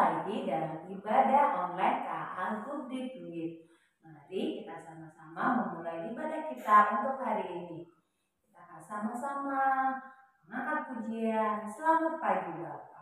lagi dalam ibadah online KA Group di Pluit. Mari kita sama-sama memulai ibadah kita untuk hari ini. Kita akan sama-sama mengangkat pujian. Selamat pagi Bapak.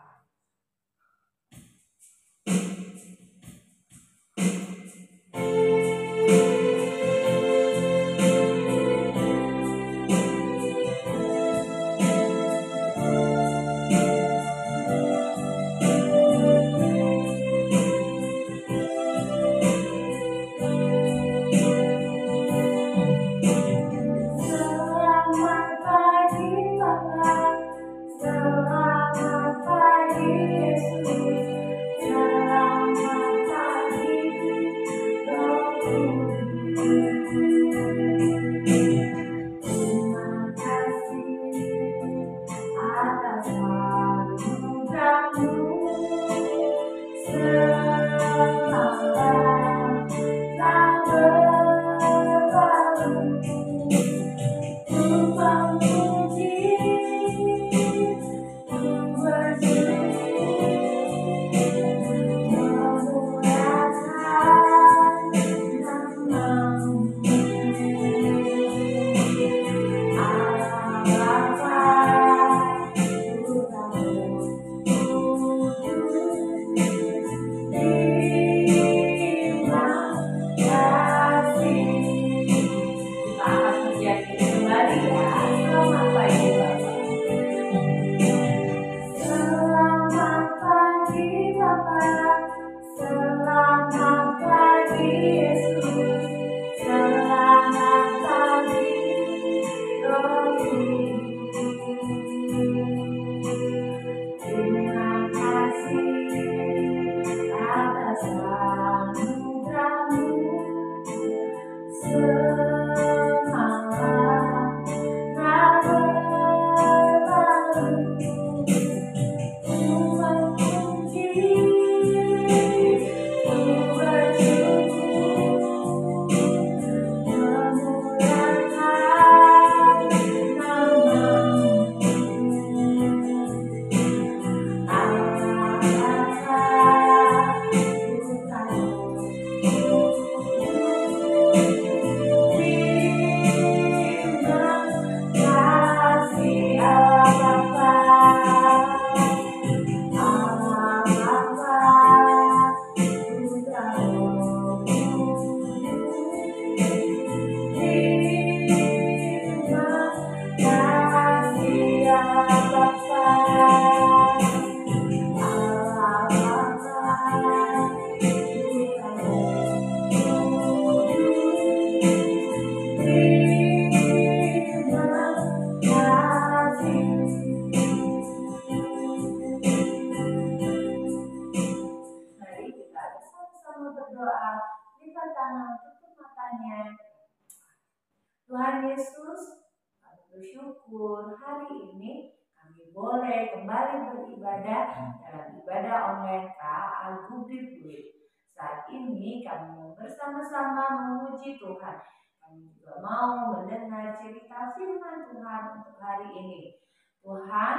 Tuhan Yesus, kami bersyukur hari ini kami boleh kembali beribadah dalam ibadah online KA Group di Pluit. Saat ini kami mau bersama-sama memuji Tuhan. Kami juga mau mendengar cerita firman Tuhan untuk hari ini. Tuhan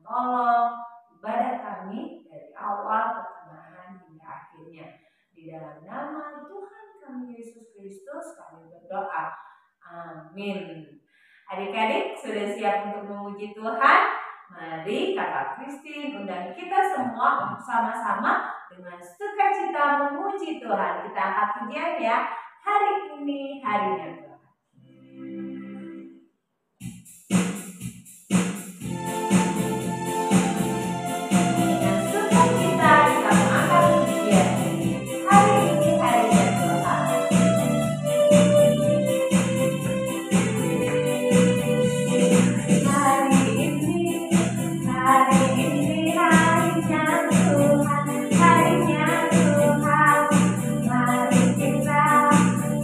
tolong ibadah kami dari awal pertengahan hingga akhirnya. Di dalam nama Tuhan kami Yesus Kristus kami berdoa. Amin. Adik-adik sudah siap untuk memuji Tuhan? Mari Kakak Christine undang kita semua untuk sama-sama dengan sukacita memuji Tuhan. Kita angkat pujian ya. Hari ini harinya Tuhan.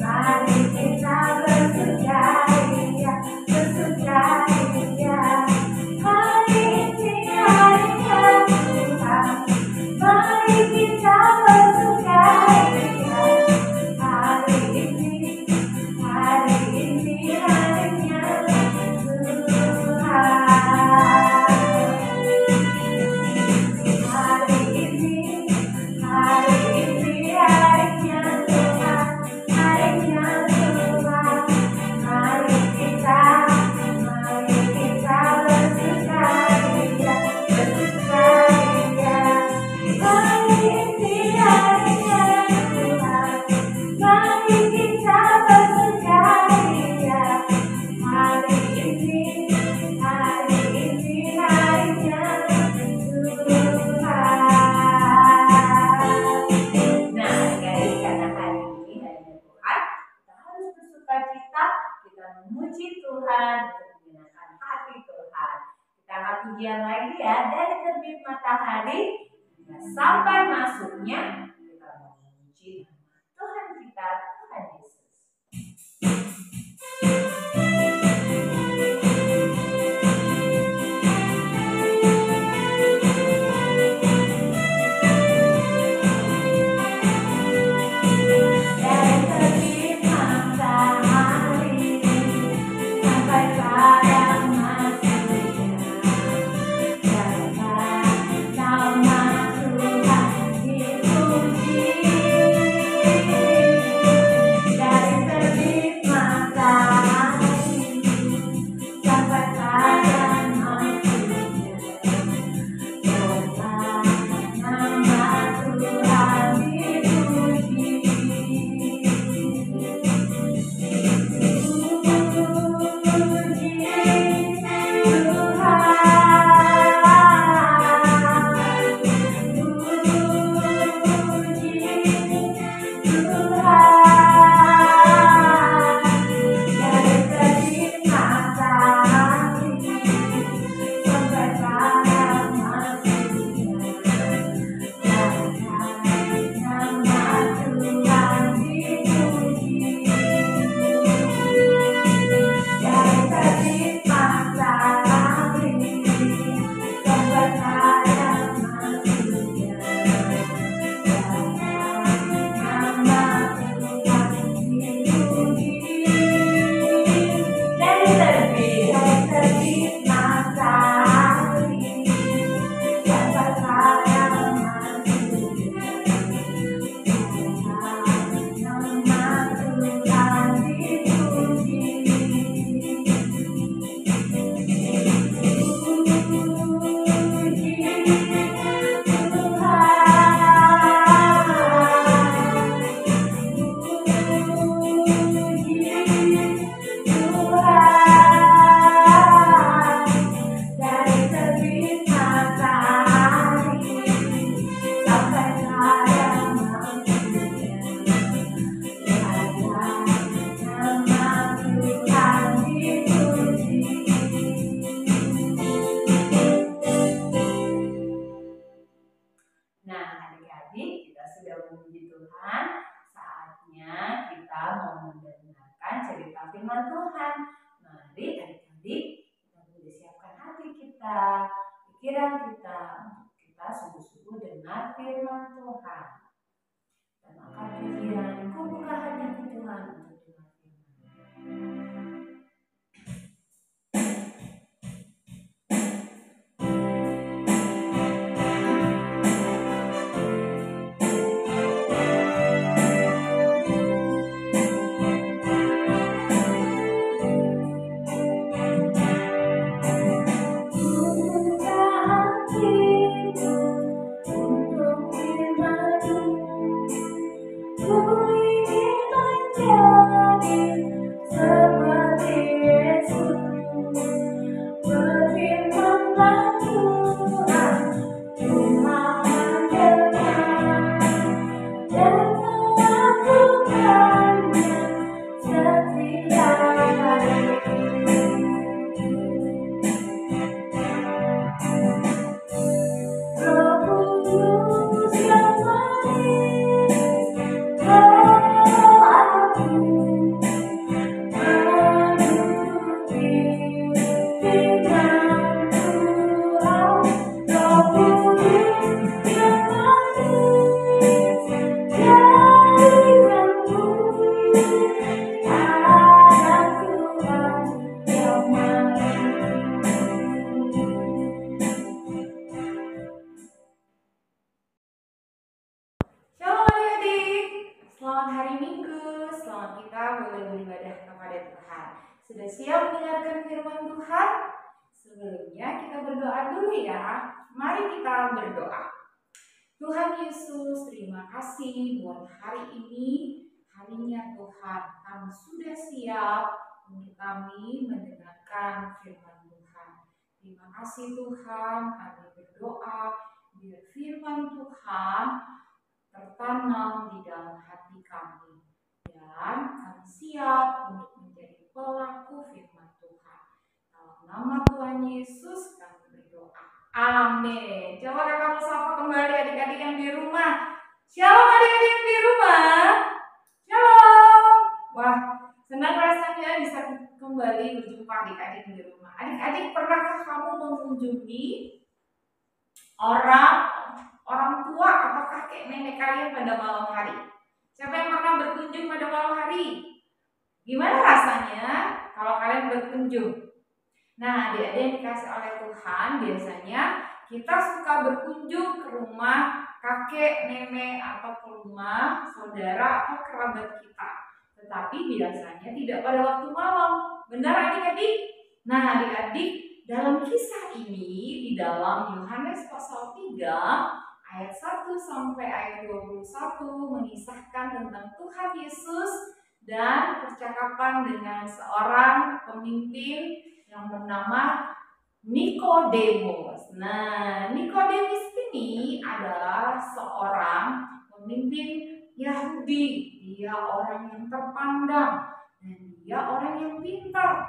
Mari kita bersukacita, kita memuji Tuhan untuk menyenangkan hati Tuhan. Kita akan pujian lagi ya, dari terbit matahari sampai masuknya, kita memuji Tuhan kita, Tuhan Yesus. Firman Tuhan. Mari adik-adik kita boleh siapkan hati kita, pikiran kita untuk kita sungguh-sungguh dengar firman Tuhan. Dan maka pujian, ku buka hatiku Tuhan untuk dengar firman. Sudah siap mendengarkan firman Tuhan? Sebelumnya kita berdoa dulu ya. Mari kita berdoa. Tuhan Yesus, terima kasih buat hari ini. Harinya Tuhan, kami sudah siap untuk kami mendengarkan firman Tuhan. Terima kasih Tuhan, kami berdoa biar firman Tuhan tertanam di dalam hati kami. Dan kami siap untuk nama Tuhan Yesus kami berdoa. Amin. Coba kamu sapa kembali adik-adik yang di rumah. Shalom adik-adik yang di rumah. Shalom. Wah, senang rasanya bisa kembali berjumpa adik-adik di rumah. Adik-adik, pernahkah kamu mengunjungi orang tua atau kakek nenek kalian pada malam hari? Siapa yang pernah berkunjung pada malam hari? Gimana rasanya kalau kalian berkunjung? Nah, adik-adik yang dikasih oleh Tuhan, biasanya kita suka berkunjung ke rumah kakek, nenek, atau ke rumah saudara atau kerabat kita. Tetapi biasanya tidak pada waktu malam. Benar adik-adik? Nah, adik-adik, dalam kisah ini, di dalam Yohanes pasal 3, ayat 1 sampai ayat 21 mengisahkan tentang Tuhan Yesus dan percakapan dengan seorang pemimpin yang bernama Nikodemus. Nah, Nikodemus ini adalah seorang pemimpin Yahudi. Dia orang yang terpandang dan dia orang yang pintar.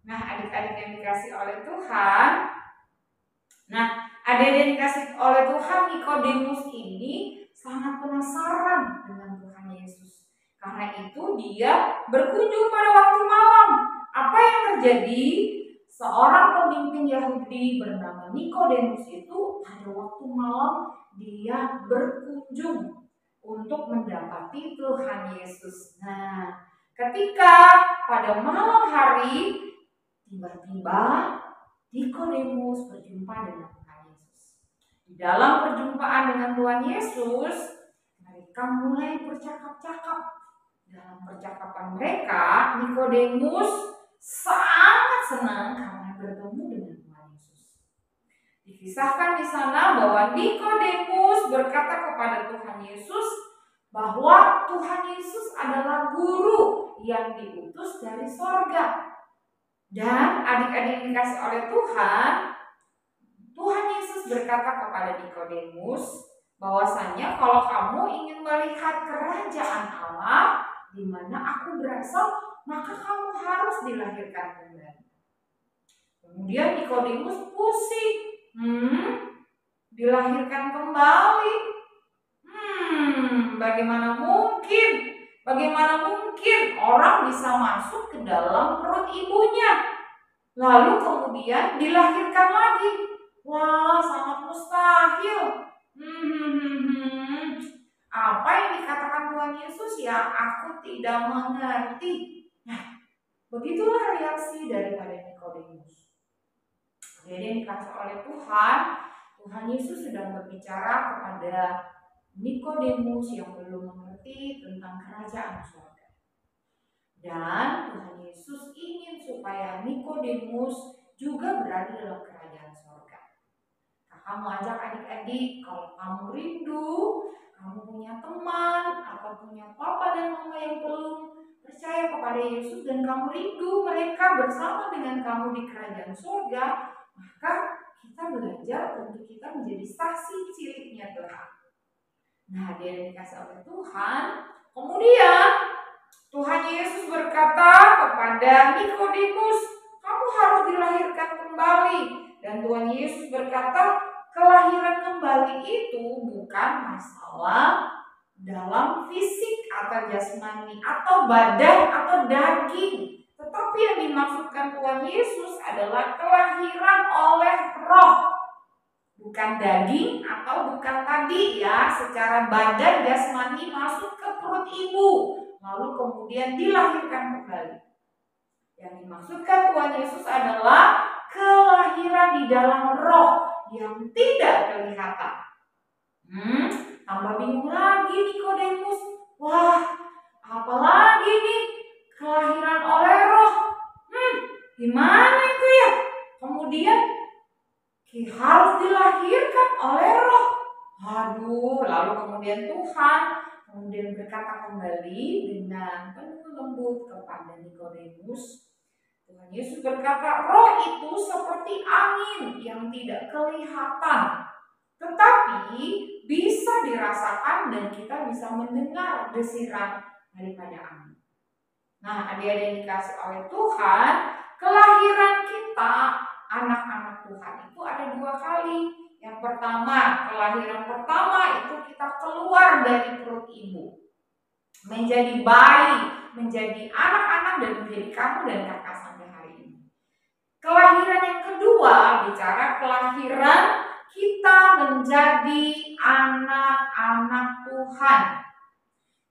Nah, adik-adik yang dikasih oleh Tuhan. Nah, adik-adik yang dikasih oleh Tuhan, Nikodemus ini sangat penasaran dengan Tuhan Yesus. Karena itu dia berkunjung pada waktu malam. Apa yang terjadi? Seorang pemimpin Yahudi bernama Nikodemus itu pada waktu malam dia berkunjung untuk mendapati Tuhan Yesus. Nah, ketika pada malam hari tiba-tiba Nikodemus berjumpa dengan Tuhan Yesus. Di dalam perjumpaan dengan Tuhan Yesus, mereka mulai bercakap-cakap. Dalam percakapan mereka, Nikodemus sangat senang karena bertemu dengan Tuhan Yesus. Dikisahkan di sana bahwa Nikodemus berkata kepada Tuhan Yesus bahwa Tuhan Yesus adalah guru yang diutus dari sorga. Dan adik-adik yang dikasih oleh Tuhan, Tuhan Yesus berkata kepada Nikodemus bahwasanya kalau kamu ingin melihat kerajaan Allah di mana aku berasal, maka kamu harus dilahirkan kembali. Kemudian Nikodemus pusing, dilahirkan kembali. Bagaimana mungkin orang bisa masuk ke dalam perut ibunya lalu kemudian dilahirkan lagi? Wah, sangat mustahil. Apa yang dikatakan Tuhan Yesus ya? Aku tidak mengerti. Nah, begitulah reaksi daripada Nikodemus. Jadi yang dikasih oleh Tuhan Yesus sedang berbicara kepada Nikodemus yang belum mengerti tentang kerajaan surga. Dan Tuhan Yesus ingin supaya Nikodemus juga berada dalam kerajaan surga. Nah, kamu ajak adik-adik, kalau kamu rindu, kamu punya teman atau punya papa dan mama yang belum percaya kepada Yesus dan kamu rindu mereka bersama dengan kamu di kerajaan surga, maka kita belajar untuk kita menjadi saksi ciliknya Tuhan. Nah, dia dikasih oleh Tuhan. Kemudian Tuhan Yesus berkata kepada Nikodemus, kamu harus dilahirkan kembali. Dan Tuhan Yesus berkata, kelahiran kembali itu bukan masalah dalam fisik atau jasmani atau badan atau daging. Tetapi yang dimaksudkan Tuhan Yesus adalah kelahiran oleh roh. Bukan daging atau bukan tadi ya secara badan jasmani masuk ke perut ibu lalu kemudian dilahirkan kembali. Yang dimaksudkan Tuhan Yesus adalah kelahiran di dalam roh yang tidak kelihatan. Tambah bingung lagi Nikodemus. Wah, apalagi nih kelahiran oleh roh? Gimana itu ya? Kemudian harus dilahirkan oleh roh. Aduh, lalu kemudian Tuhan berkata kembali dengan penuh lembut kepada Nikodemus. Tuhan Yesus berkata, roh itu seperti angin yang tidak kelihatan, tetapi bisa dirasakan dan kita bisa mendengar desiran daripada angin. Nah, adik-adik yang dikasih oleh Tuhan, kelahiran kita anak-anak Tuhan itu ada 2 kali. Yang pertama, kelahiran pertama itu kita keluar dari perut ibu, menjadi bayi, menjadi anak-anak, dan menjadi kamu dan kakak sampai hari ini. Kelahiran yang kedua bicara kelahiran kita menjadi anak-anak Tuhan.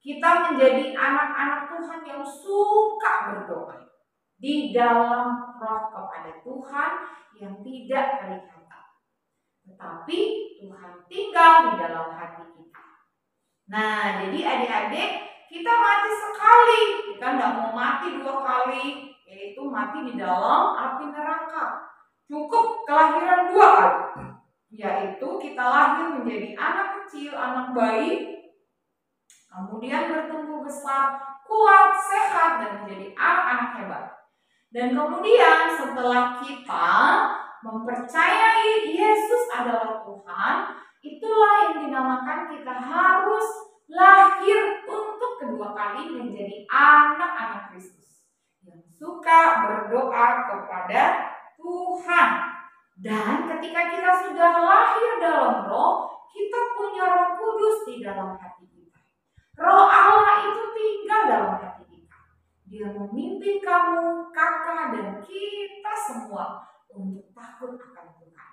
Kita menjadi anak-anak Tuhan yang suka berdoa di dalam roh kepada Tuhan yang tidak kelihatan, tetapi Tuhan tinggal di dalam hati kita. Nah, jadi adik-adik, kita mati sekali, kita tidak mau mati 2 kali, yaitu mati di dalam api neraka. Cukup kelahiran 2 kali, yaitu kita lahir menjadi anak kecil, anak bayi, kemudian bertumbuh besar, kuat, sehat, dan menjadi anak-anak hebat. Dan kemudian setelah kita mempercayai Yesus adalah Tuhan, itulah yang dinamakan kita harus lahir untuk kedua kali menjadi anak-anak Kristus yang suka berdoa kepada Tuhan. Dan ketika kita sudah lahir dalam roh, kita punya Roh Kudus di dalam hati kita. Roh Allah itu tinggal dalam hati kita. Dia memimpin kamu, kakak, dan kita semua untuk takut akan Tuhan.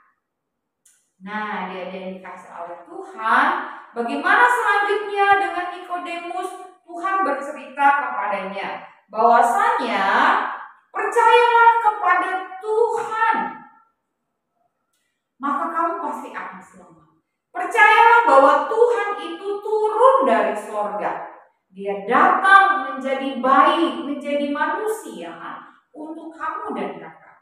Nah, dia dikasih oleh Tuhan. Bagaimana selanjutnya dengan Nikodemus? Tuhan bercerita kepadanya bahwasanya percayalah kepada Tuhan, maka kamu pasti akan selamat. Percayalah bahwa Tuhan itu turun dari sorga. Dia datang menjadi bayi, menjadi manusia untuk kamu dan kakak.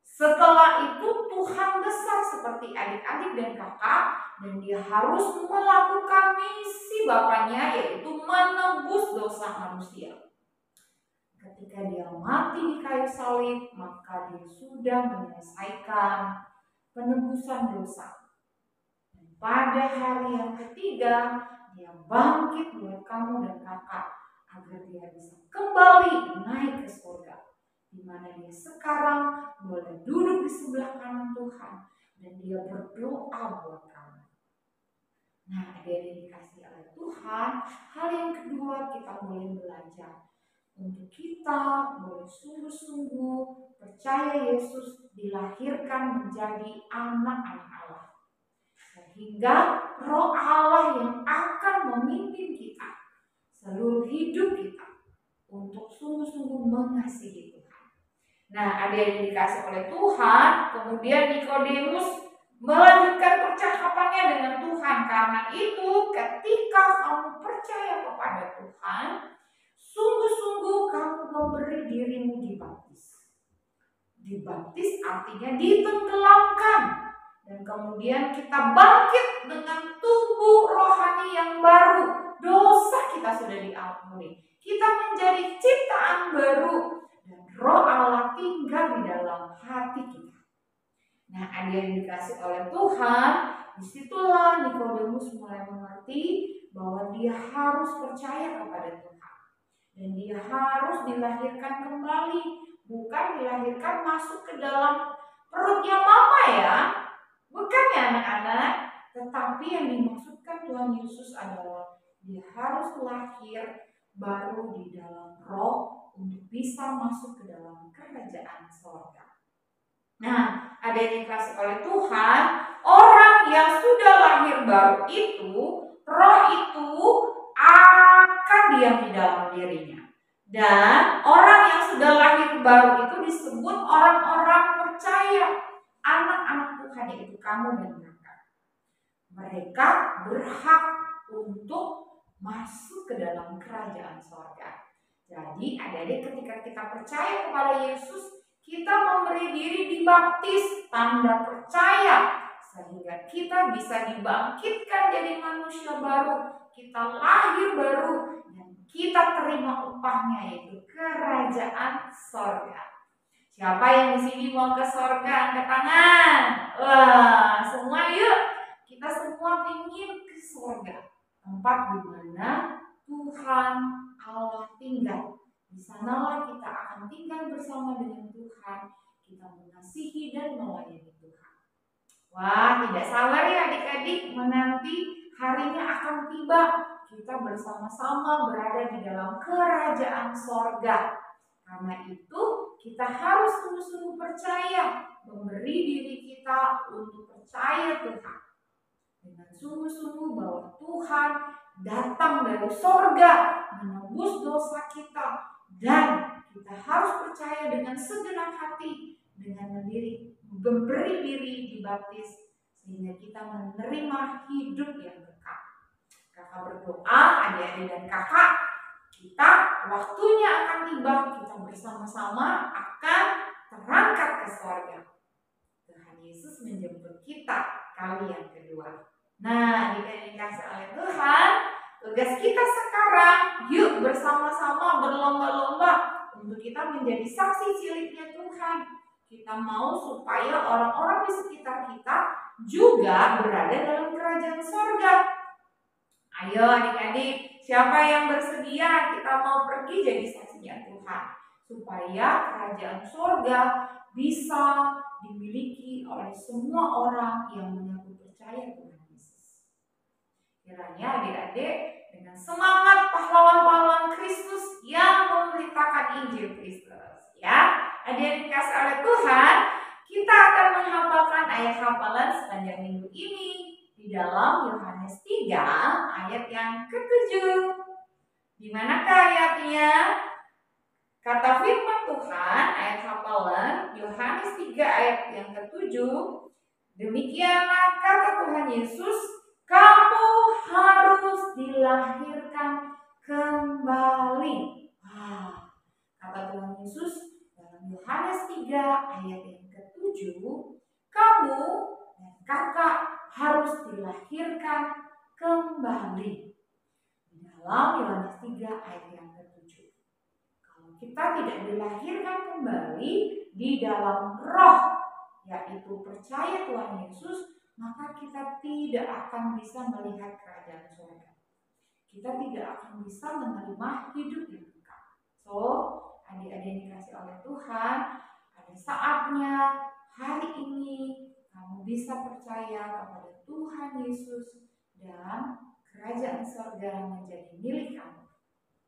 Setelah itu Tuhan besar seperti adik-adik dan kakak, dan dia harus melakukan misi Bapaknya, yaitu menebus dosa manusia. Ketika dia mati di kayu salib, maka dia sudah menyelesaikan penebusan dosa. Dan pada hari yang ketiga, dia bangkit buat kamu dan kakak, agar dia bisa kembali naik ke surga, di mana dia sekarang boleh duduk di sebelah kanan Tuhan, dan dia berdoa buat kamu. Nah, adik-adik dikasih oleh Tuhan, hal yang kedua kita boleh belajar untuk kita boleh sungguh-sungguh percaya Yesus dilahirkan menjadi anak-anak Allah, sehingga Roh Allah yang akan memimpin kita seluruh hidup kita untuk sungguh-sungguh mengasihi Tuhan. Nah, ada yang dikasih oleh Tuhan, kemudian Nikodemus melanjutkan percakapannya dengan Tuhan. Karena itu, ketika kamu percaya kepada Tuhan, sungguh-sungguh kamu memberi dirimu dibaptis. Dibaptis artinya ditenggelamkan, dan kemudian kita bangkit dengan tubuh rohani yang baru. Dosa kita sudah diampuni, kita menjadi ciptaan baru, dan Roh Allah tinggal di dalam hati kita. Nah, ada yang dikasih oleh Tuhan, disitulah Nikodemus mulai mengerti bahwa dia harus percaya kepada Tuhan, dan dia harus dilahirkan kembali, bukan dilahirkan masuk ke dalam perutnya mama ya, bukan ya anak-anak, tetapi yang dimaksudkan Tuhan Yesus adalah dia harus lahir baru di dalam roh untuk bisa masuk ke dalam kerajaan surga. Nah, ada yang dikasih oleh Tuhan, orang yang sudah lahir baru itu, roh itu akan diam di dalam dirinya. Dan orang yang sudah lahir baru itu disebut orang-orang percaya, anak-anak Tuhan, yaitu kamu dan kakak. Mereka berhak untuk masuk ke dalam kerajaan surga. Jadi adik-adik, ketika kita percaya kepada Yesus, kita memberi diri dibaptis, tanda percaya, sehingga kita bisa dibangkitkan jadi manusia baru, kita lahir baru, dan kita terima upahnya, yaitu kerajaan surga. Siapa yang di sini mau ke surga? Angkat tangan. Wah, semua yuk. Kita semua ingin ke surga, tempat di mana Tuhan Allah tinggal, Di sanalah kita akan tinggal bersama dengan Tuhan, kita mengasihi dan melayani Tuhan. Wah, tidak sabar ya adik-adik, menanti harinya akan tiba, kita bersama-sama berada di dalam kerajaan sorga. Karena itu kita harus sungguh-sungguh percaya, memberi diri kita untuk percaya Tuhan. Dengan sungguh-sungguh bahwa Tuhan datang dari sorga menebus dosa kita. Dan kita harus percaya dengan segenap hati, dengan memberi diri dibaptis, sehingga kita menerima hidup yang kekal. Kakak berdoa, adik-adik dan kakak, kita waktunya akan tiba, kita bersama-sama akan terangkat ke sorga. Tuhan Yesus menjemput kita kali yang kedua. Nah, dikasih oleh Tuhan, tugas kita sekarang, yuk bersama-sama berlomba-lomba untuk kita menjadi saksi ciliknya Tuhan. Kita mau supaya orang-orang di sekitar kita juga berada dalam kerajaan sorga. Ayo adik-adik, siapa yang bersedia kita mau pergi jadi saksinya Tuhan, supaya kerajaan sorga bisa dimiliki oleh semua orang yang mengaku percaya Tuhan Yesus. Kiranya adik-adik dengan semangat pahlawan-pahlawan Kristus yang memberitakan Injil Kristus, ya, adik-adik kasih oleh Tuhan, kita akan menghafalkan ayat hafalan sepanjang minggu ini di dalam Yohanes 3 ayat yang ke-7. Di manakah ayatnya? Kata firman Tuhan, ayat hafalan Yohanes 3 ayat yang ke-7, demikianlah kata Tuhan Yesus, kamu harus dilahirkan kembali. Kata Tuhan Yesus dalam Yohanes 3 ayat yang ke-7, kamu dan kakak harus dilahirkan kembali. Di dalam Yohanes 3 ayat yang ke-7. Kalau kita tidak dilahirkan kembali di dalam roh, yaitu percaya Tuhan Yesus, maka kita tidak akan bisa melihat kerajaan surga. Kita tidak akan bisa menerima hidup yang kekal. So, adik-adik yang dikasih oleh Tuhan, ada saatnya hari ini kamu bisa percaya kepada Tuhan Yesus dan kerajaan surga menjadi milik kamu.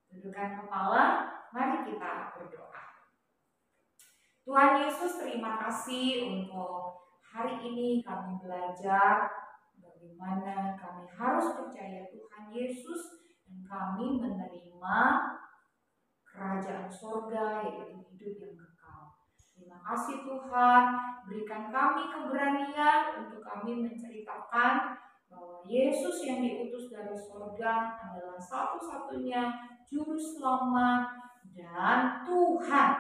Dudukkan kepala, mari kita berdoa. Tuhan Yesus, terima kasih untuk hari ini kami belajar bagaimana kami harus percaya Tuhan Yesus dan kami menerima kerajaan surga yaitu hidup yang kekal. Terima kasih Tuhan, berikan kami keberanian untuk kami menceritakan bahwa Yesus yang diutus dari surga adalah satu-satunya juru selamat dan Tuhan.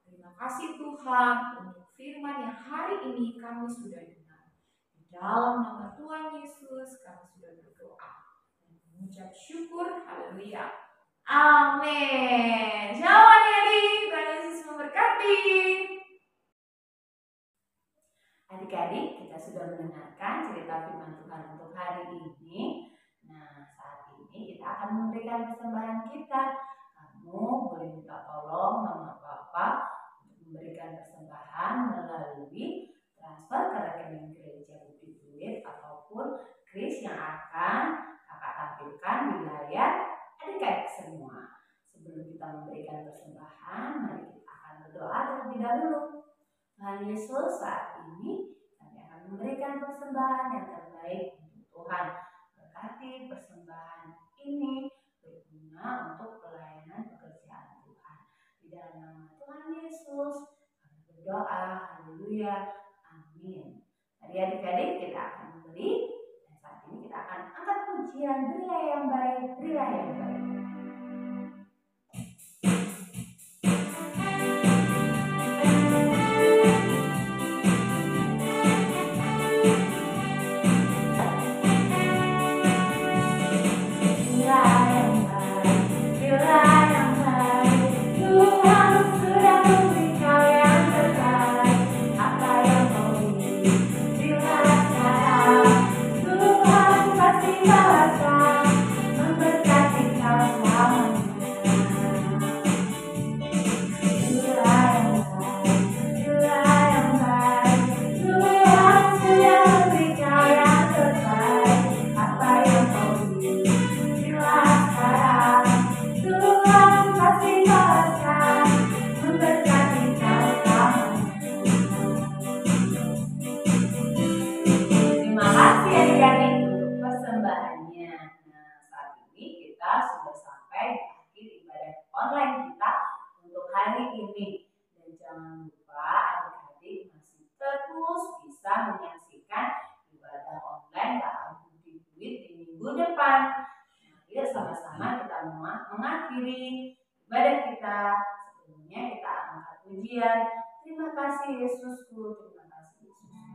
Terima kasih Tuhan untuk firman yang hari ini kami sudah dengar. Di dalam nama Tuhan Yesus kami sudah berdoa dan mengucap syukur. Haleluya. Amin. Shalom adik-adik, Tuhan Yesus memberkati. Adik-adik, kita sudah mendengarkan cerita firman Tuhan untuk hari ini. Nah, saat ini kita akan memberikan persembahan kita. Kamu boleh minta tolong mama papa untuk memberikan persembahan melalui transfer ke rekening gereja Bukti Fluid ataupun kris yang akan kakak tampilkan di layar adik-adik semua. Sebelum kita memberikan persembahan, mari kita akan berdoa terlebih dahulu. Tuhan Yesus, saat ini kami akan memberikan persembahan yang terbaik untuk Tuhan. Berkati persembahan ini berguna untuk pelayanan pekerjaan Tuhan. Di dalam nama Tuhan Yesus kami berdoa. Haleluya. Amin. Mari adik-adik kita akan memberi. Dan saat ini kita akan angkat pujian Berilah yang baik, berilah yang baik. Memberkati kau. ini. Dan jangan lupa adik-adik masih terus bisa menyaksikan ibadah online KA Budi Pluit di minggu depan. Yuk sama-sama kita mengakhiri ibadah kita. Sebelumnya kita angkat pujian. Terima kasih Yesusku, terima kasih Yesus.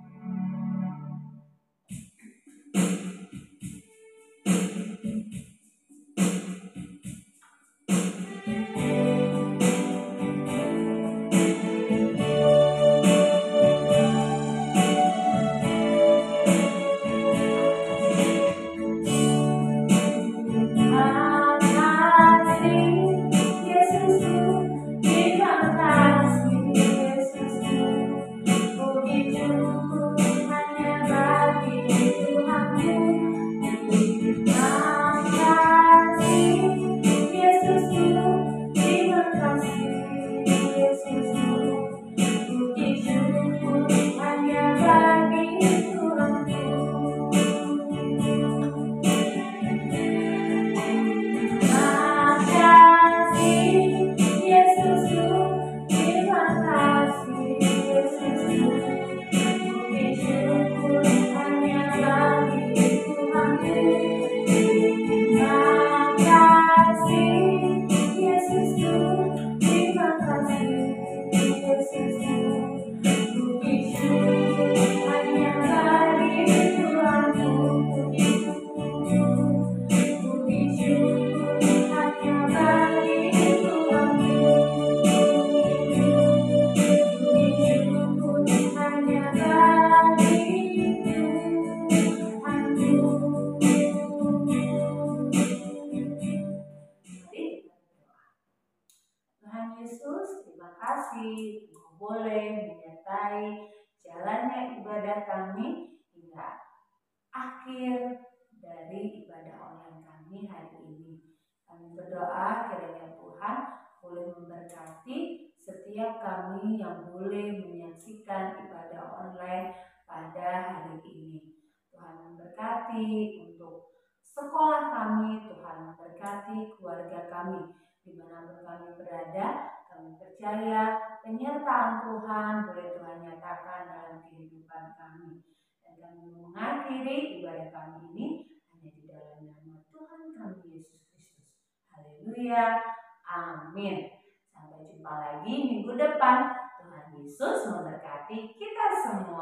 Tuhan Yesus, terima kasih Engkau boleh menyertai jalannya ibadah kami hingga akhir dari ibadah online kami hari ini. Kami berdoa kiranya Tuhan boleh memberkati setiap kami yang boleh menyaksikan ibadah online pada hari ini. Tuhan memberkati untuk sekolah kami, Tuhan memberkati keluarga kami. Dimanapun kami berada, kami percaya penyertaan Tuhan boleh Tuhan nyatakan dalam kehidupan kami. Dan kami mengakhiri ibadah kami ini hanya di dalam nama Tuhan kami Yesus Kristus. Haleluya, amin. Sampai jumpa lagi minggu depan. Tuhan Yesus memberkati kita semua.